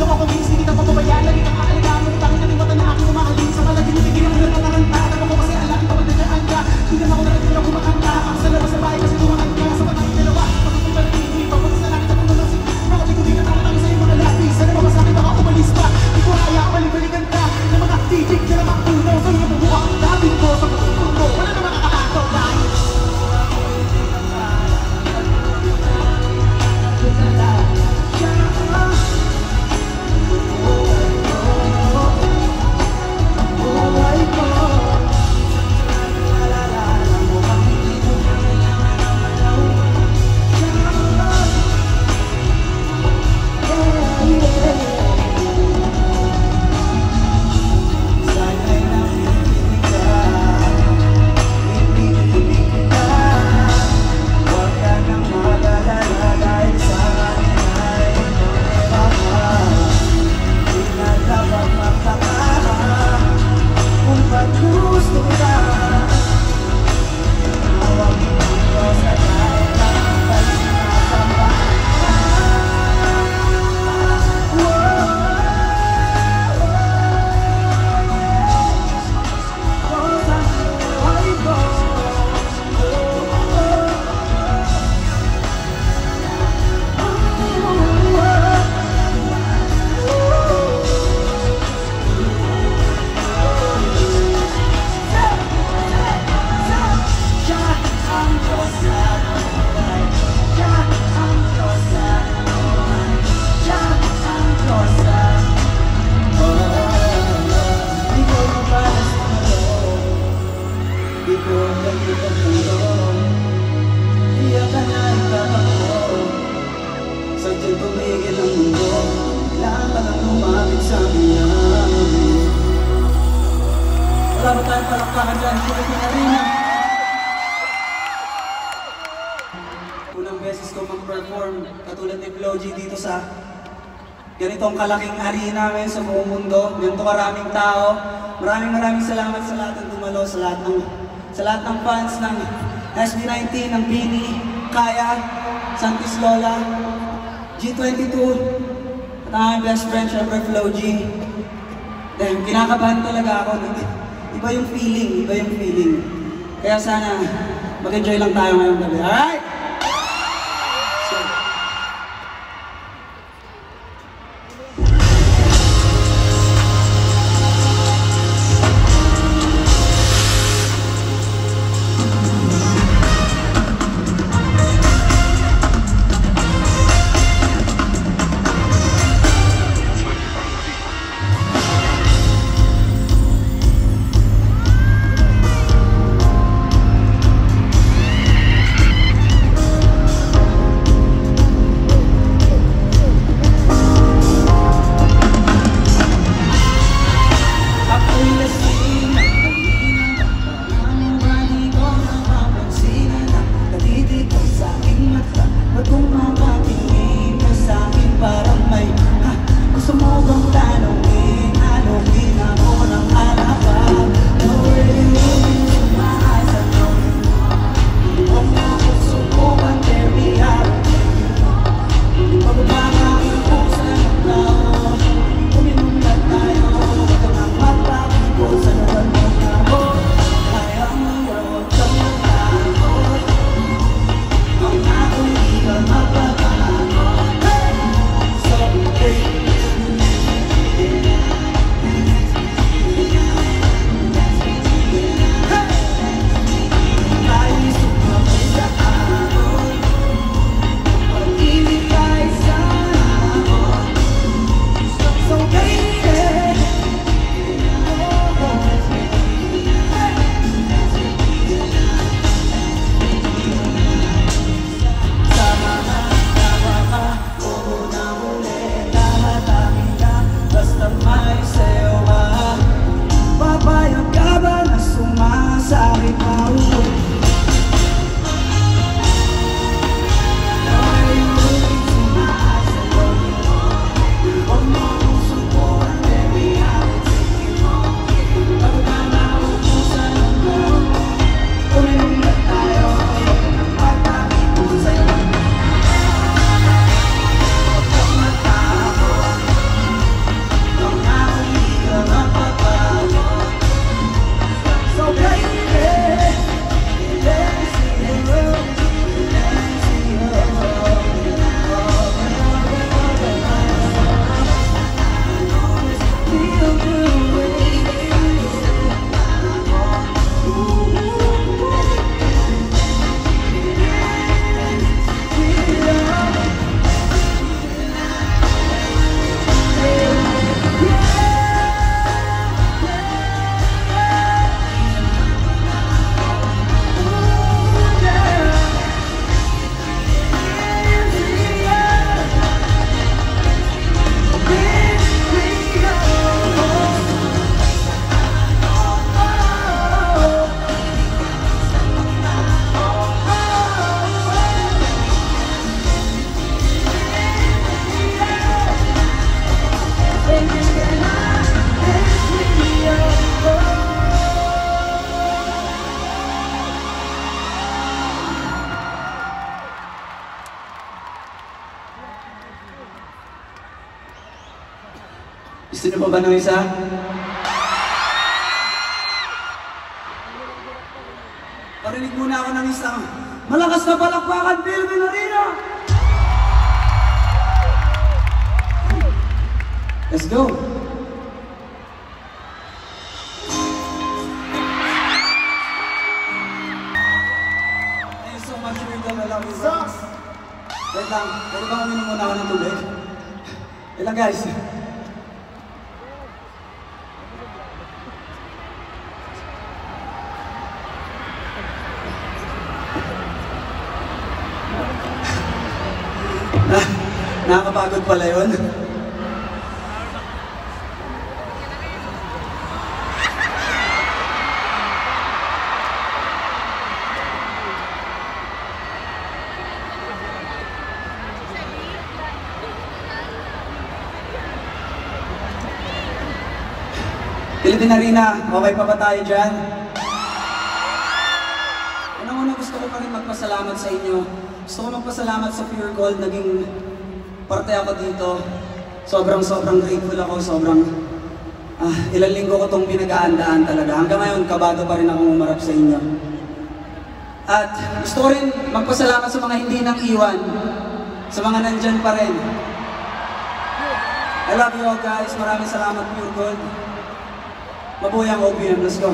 Tulong ako miss, hindi kita papabayaan. Lagi kang aalagaan mo, utangin na mata na aking umahalin. Sa malaging nabigyan ang narangaranta. Tama ko kasi alam, tawag na dyan ka. Hindi na ako nalagyan ako kumakanta. Ako sa labas sa bahay kasi tumakan ka. Sa matang dalawa, pagkakong palaging papunta sa langit at pumalasik. Mga di ko di ka tamatang sa'yo mga lapis. Sana ba masakit baka umalis pa. Di ko kaya balik-balikan ka. Na mga titik na naman puno. Sa'yo na bubuha ang dating ko. Sa pagkakong ko, wala na makakatato dahil wala ba tayong palakpakan dyan? Philippine Arena. Unang beses ko mag-perform katulad ni Flo G dito sa ganitong kalaking arena ngayon sa buong mundo. Ganito karaming tao. Maraming salamat sa lahat ng dumalo, sa lahat ng fans ng SB19, ng Bini, Kaya, Santis Lola, G22, at ang aking best friend, syempre Flo G. Dahil kinakabahan talaga ako. Iba yung feeling. Kaya sana mag-enjoy lang tayo ngayong gabi. Alright? Gusto niyo pa ba ng isa? Parinig muna ako ng isang malakas na palakpakan, Philippine Arena! Let's go! Thank you so much, Riddle. I love you, bro. Wait lang, pwede ba uminom muna ako ng tubig? Wait lang, guys. Nakakapagod pala yun. Philippine Arena, okay pa ba tayo dyan? Unang-una gusto ko pa rin magpasalamat sa inyo. Gusto ko magpasalamat sa Pure Gold, naging parte ako dito. Sobrang grateful ako, ilang linggo ko itong pinag-aandaan talaga. Hanggang ngayon, kabado pa rin akong umarap sa inyo. At gusto ko rin magpasalamat sa mga hindi nang iwan, sa mga nandyan pa rin. I love you all, guys. Maraming salamat, Pure Gold. Mabuhay ang OPM. Let's go.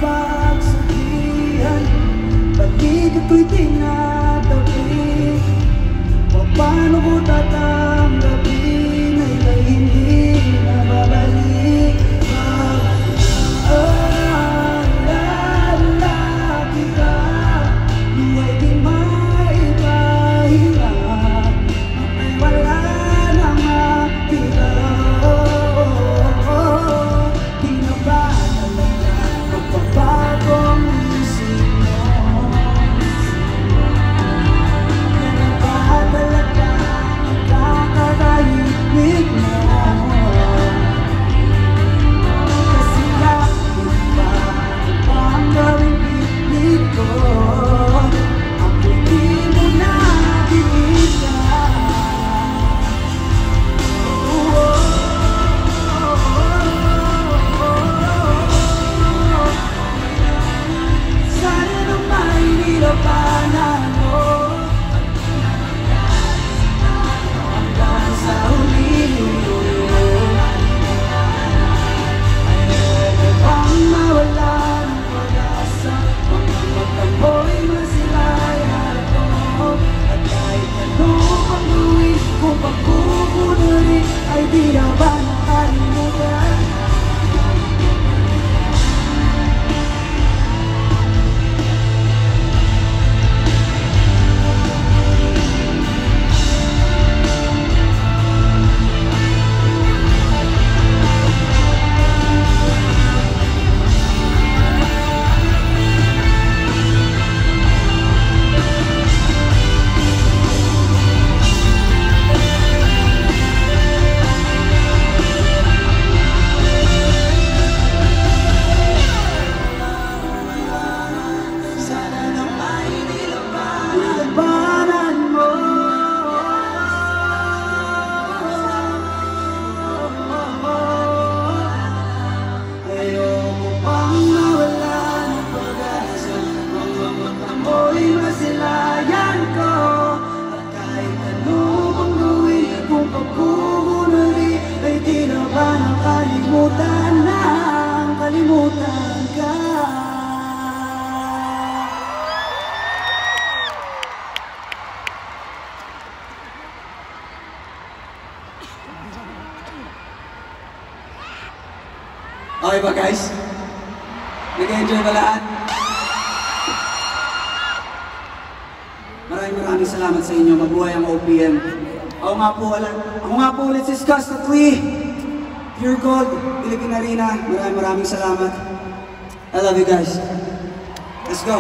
Pagsabihan, pag-ibig ako'y tinatabi. Paano ko tatanggapin na ika'y hindi na babalik? Maalala kita, buhay di maipahirap, ay wala nang matira. Di na ba talaga magpapagong isip mo? Di na ba talaga magkakatayo? makalimutan ka. Okay ba guys? Nag-enjoy ba lahat? Maraming salamat sa inyo. Mabuhay ang OPM. Ako nga po ulit si Scott Tatwi, Pure Gold, Philippine Arena. Maraming salamat. I love you guys. Let's go.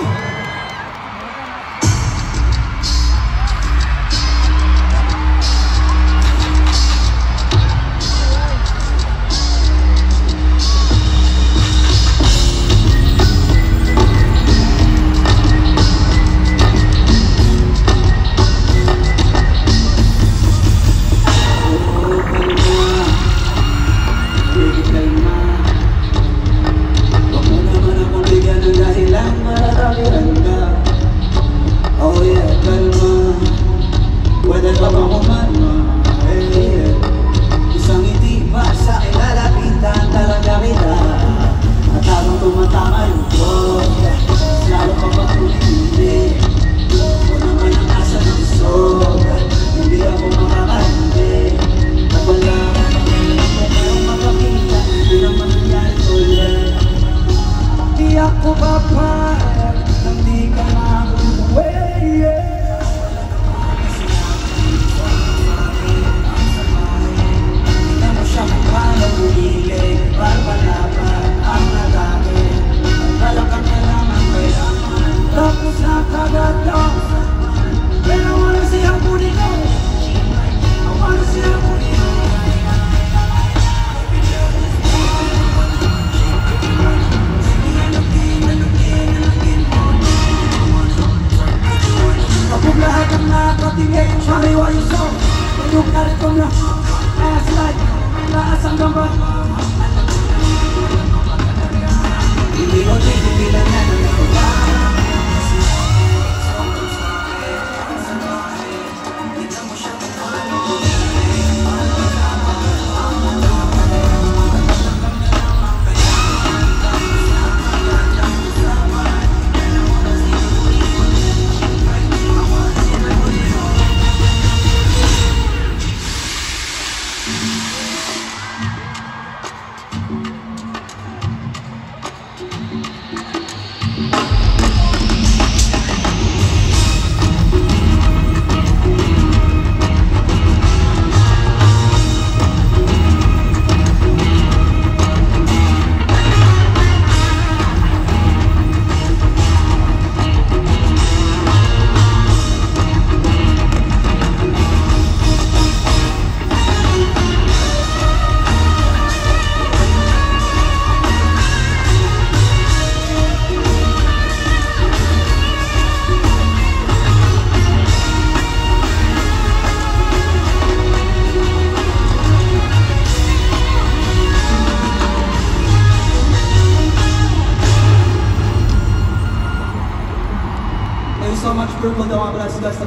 So much purple daw ang Blas Gas na